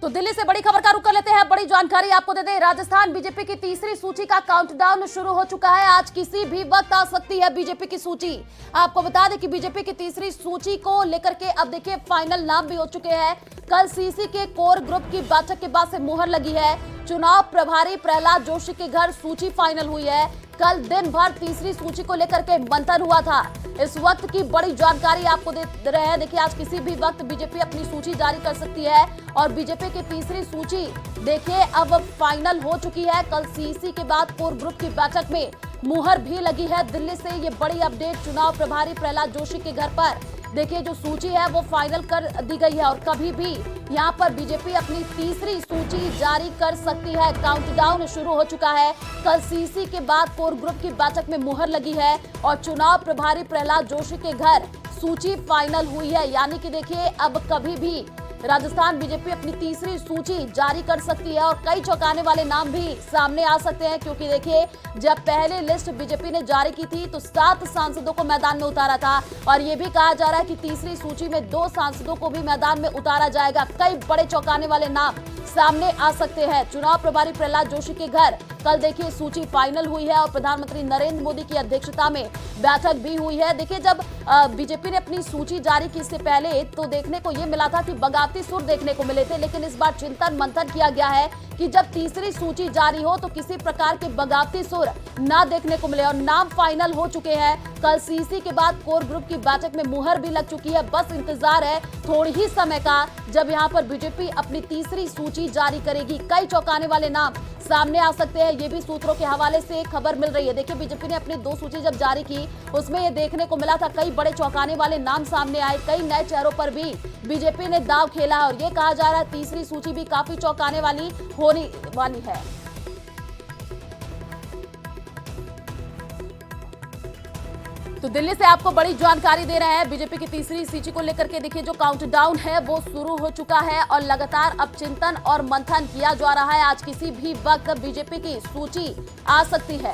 तो दिल्ली से बड़ी खबर का रुख कर लेते हैं। बड़ी जानकारी आपको दे दें, राजस्थान बीजेपी की तीसरी सूची का काउंटडाउन शुरू हो चुका है। आज किसी भी वक्त आ सकती है बीजेपी की सूची। आपको बता दें कि बीजेपी की तीसरी सूची को लेकर के अब देखिए फाइनल नाम भी हो चुके हैं। कल सीसी के कोर ग्रुप की बैठक के बाद से मुहर लगी है। चुनाव प्रभारी प्रहलाद जोशी के घर सूची फाइनल हुई है। कल दिन भर तीसरी सूची को लेकर के मंथन हुआ था। इस वक्त की बड़ी जानकारी आपको दे रहे हैं। देखिए आज किसी भी वक्त बीजेपी अपनी सूची जारी कर सकती है और बीजेपी की तीसरी सूची देखिए अब फाइनल हो चुकी है। कल सीसी के बाद कोर ग्रुप की बैठक में मुहर भी लगी है। दिल्ली से ये बड़ी अपडेट चुनाव प्रभारी प्रहलाद जोशी के घर पर देखिए जो सूची है वो फाइनल कर दी गई है और कभी भी यहाँ पर बीजेपी अपनी तीसरी सूची जारी कर सकती है। काउंटडाउन शुरू हो चुका है। कल सीसी के बाद कोर ग्रुप की बैठक में मुहर लगी है और चुनाव प्रभारी प्रहलाद जोशी के घर सूची फाइनल हुई है। यानी कि देखिए अब कभी भी राजस्थान बीजेपी अपनी तीसरी सूची जारी कर सकती है और कई चौंकाने वाले नाम भी सामने आ सकते हैं, क्योंकि देखिए जब पहले लिस्ट बीजेपी ने जारी की थी तो 7 सांसदों को मैदान में उतारा था और ये भी कहा जा रहा है कि तीसरी सूची में 2 सांसदों को भी मैदान में उतारा जाएगा। कई बड़े चौंकाने वाले नाम सामने आ सकते हैं। चुनाव प्रभारी प्रहलाद जोशी के घर कल देखिए सूची फाइनल हुई है और प्रधानमंत्री नरेंद्र मोदी की अध्यक्षता में बैठक भी हुई है। देखिए जब बीजेपी ने अपनी सूची जारी की इससे पहले तो देखने को ये मिला था कि बगावती सुर देखने को मिले थे, लेकिन इस बार चिंतन मंथन किया गया है कि जब तीसरी सूची जारी हो तो किसी प्रकार के बगावती सुर ना देखने को मिले और नाम फाइनल हो चुके हैं। कल सीसी के बाद कोर ग्रुप की बैठक में मुहर भी लग चुकी है। बस इंतजार है थोड़ी ही समय का जब यहाँ पर बीजेपी अपनी तीसरी सूची जारी करेगी। कई चौंकाने वाले नाम सामने आ सकते हैं, ये भी सूत्रों के हवाले से खबर मिल रही है। देखिए बीजेपी ने अपनी 2 सूची जब जारी की उसमें ये देखने को मिला था कई बड़े चौंकाने वाले नाम सामने आए। कई नए चेहरों पर भी बीजेपी ने दाव खेला और ये कहा जा रहा है तीसरी सूची भी काफी चौंकाने वाली होने वाली है। तो दिल्ली से आपको बड़ी जानकारी दे रहे हैं। बीजेपी की तीसरी सूची को लेकर के देखिए जो काउंटडाउन है वो शुरू हो चुका है और लगातार अब चिंतन और मंथन किया जा रहा है। आज किसी भी वक्त बीजेपी की सूची आ सकती है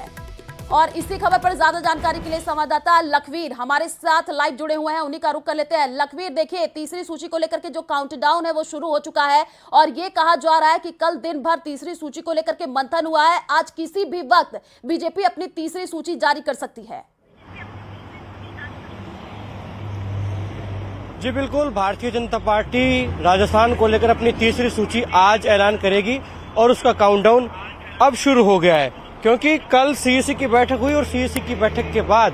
और इसी खबर पर ज्यादा जानकारी के लिए संवाददाता लखवीर हमारे साथ लाइव जुड़े हुए हैं, उन्हीं का रुख कर लेते हैं। लखवीर देखिए तीसरी सूची को लेकर के जो काउंटडाउन है वो शुरू हो चुका है और ये कहा जा रहा है कि कल दिन भर तीसरी सूची को लेकर के मंथन हुआ है। आज किसी भी वक्त बीजेपी अपनी तीसरी सूची जारी कर सकती है। जी बिल्कुल, भारतीय जनता पार्टी राजस्थान को लेकर अपनी तीसरी सूची आज ऐलान करेगी और उसका काउंटडाउन अब शुरू हो गया है, क्योंकि कल सीईसी की बैठक हुई और सीईसी की बैठक के बाद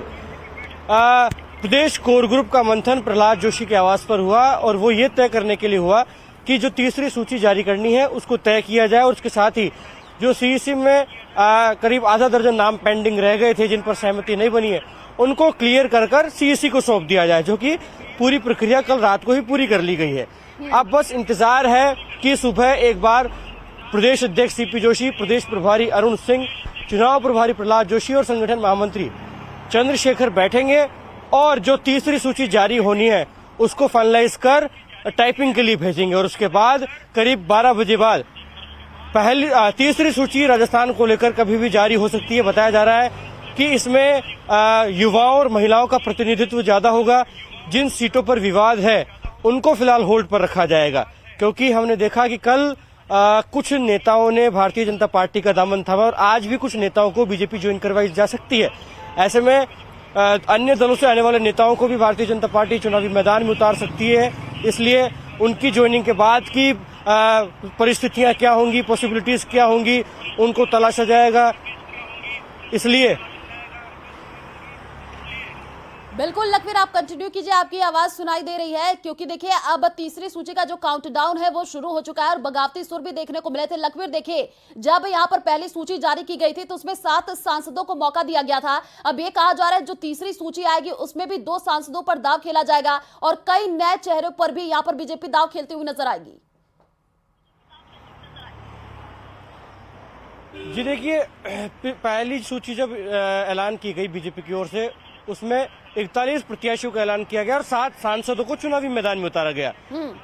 प्रदेश कोर ग्रुप का मंथन प्रहलाद जोशी के आवास पर हुआ और वो ये तय करने के लिए हुआ कि जो तीसरी सूची जारी करनी है उसको तय किया जाए और उसके साथ ही जो सीईसी में करीब आधा दर्जन नाम पेंडिंग रह गए थे जिन पर सहमति नहीं बनी है उनको क्लियर कर सीईसी को सौंप दिया जाए, जो कि पूरी प्रक्रिया कल रात को ही पूरी कर ली गई है। अब बस इंतजार है कि सुबह एक बार प्रदेश अध्यक्ष सीपी जोशी, प्रदेश प्रभारी अरुण सिंह, चुनाव प्रभारी प्रहलाद जोशी और संगठन महामंत्री चंद्रशेखर बैठेंगे और जो तीसरी सूची जारी होनी है उसको फाइनलाइज कर टाइपिंग के लिए भेजेंगे और उसके बाद करीब 12 बजे बाद पहली तीसरी सूची राजस्थान को लेकर कभी भी जारी हो सकती है। बताया जा रहा है कि इसमें युवाओं और महिलाओं का प्रतिनिधित्व ज्यादा होगा। जिन सीटों पर विवाद है उनको फिलहाल होल्ड पर रखा जाएगा, क्योंकि हमने देखा कि कल कुछ नेताओं ने भारतीय जनता पार्टी का दामन थामा और आज भी कुछ नेताओं को बीजेपी ज्वाइन करवाई जा सकती है। ऐसे में अन्य दलों से आने वाले नेताओं को भी भारतीय जनता पार्टी चुनावी मैदान में उतार सकती है। इसलिए उनकी ज्वाइनिंग के बाद की परिस्थितियां क्या होंगी, पॉसिबिलिटीज क्या होंगी, उनको तलाशा जाएगा। इसलिए बिल्कुल लखवीर आप कंटिन्यू कीजिए, आपकी आवाज सुनाई दे रही है, क्योंकि देखिए अब तीसरी सूची का जो काउंटडाउन है वो शुरू हो चुका है और बगावती सुर भी देखने को मिले थे। लखवीर देखिए जब यहाँ पर पहली सूची जारी की गई थी तो उसमें 7 सांसदों को मौका दिया गया था। अब ये कहा जा रहा है जो तीसरी सूची आएगी उसमें भी 2 सांसदों पर दाव खेला जाएगा और कई नए चेहरों पर भी यहाँ पर बीजेपी दाव खेलती हुई नजर आएगी। जी देखिए, पहली सूची जब ऐलान की गई बीजेपी की ओर से उसमें 41 प्रत्याशियों का ऐलान किया गया और 7 सांसदों को चुनावी मैदान में उतारा गया।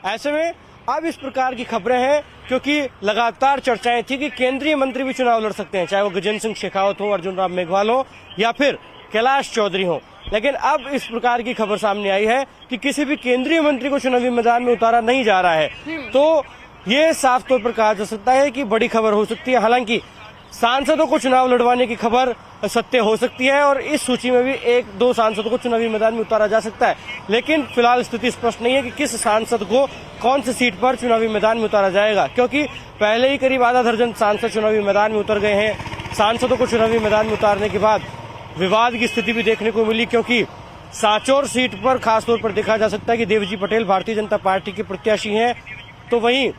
ऐसे में अब इस प्रकार की खबरें हैं, क्योंकि लगातार चर्चाएं थी कि केंद्रीय मंत्री भी चुनाव लड़ सकते हैं, चाहे वो गजेंद्र सिंह शेखावत हो, अर्जुन राम मेघवाल हो या फिर कैलाश चौधरी हो। लेकिन अब इस प्रकार की खबर सामने आई है कि किसी भी केंद्रीय मंत्री को चुनावी मैदान में उतारा नहीं जा रहा है। तो ये साफ तौर पर कहा जा सकता है कि बड़ी खबर हो सकती है। हालांकि सांसदों को चुनाव लड़वाने की खबर सत्य हो सकती है और इस सूची में भी 1-2 सांसदों को चुनावी मैदान में उतारा जा सकता है, लेकिन फिलहाल स्थिति स्पष्ट नहीं है कि किस सांसद को कौन सी सीट पर चुनावी मैदान में उतारा जाएगा, क्योंकि पहले ही करीब आधा दर्जन सांसद चुनावी मैदान में उतर गए हैं। सांसदों को चुनावी मैदान में उतारने के बाद विवाद की स्थिति भी देखने को मिली, क्योंकि सांचौर सीट पर खासतौर पर देखा जा सकता है कि देवजी पटेल भारतीय जनता पार्टी के प्रत्याशी हैं, तो वहीं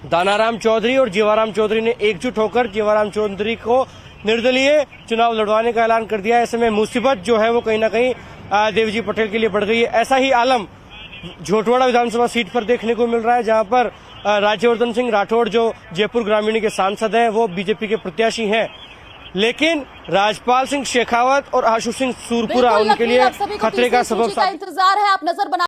दानाराम चौधरी और जीवाराम चौधरी ने एकजुट होकर जीवाराम चौधरी को निर्दलीय चुनाव लड़वाने का ऐलान कर दिया है। ऐसे में मुसीबत जो है वो कहीं ना कहीं देवजी पटेल के लिए बढ़ गई है। ऐसा ही आलम झोटवाड़ा विधानसभा सीट पर देखने को मिल रहा है, जहां पर राज्यवर्धन सिंह राठौड़ जो जयपुर ग्रामीण के सांसद हैं वो बीजेपी के प्रत्याशी हैं, लेकिन राजपाल सिंह शेखावत और आशु सिंह सूरपुरा उनके लिए खतरे का सबब इंतजार है। आप नजर बना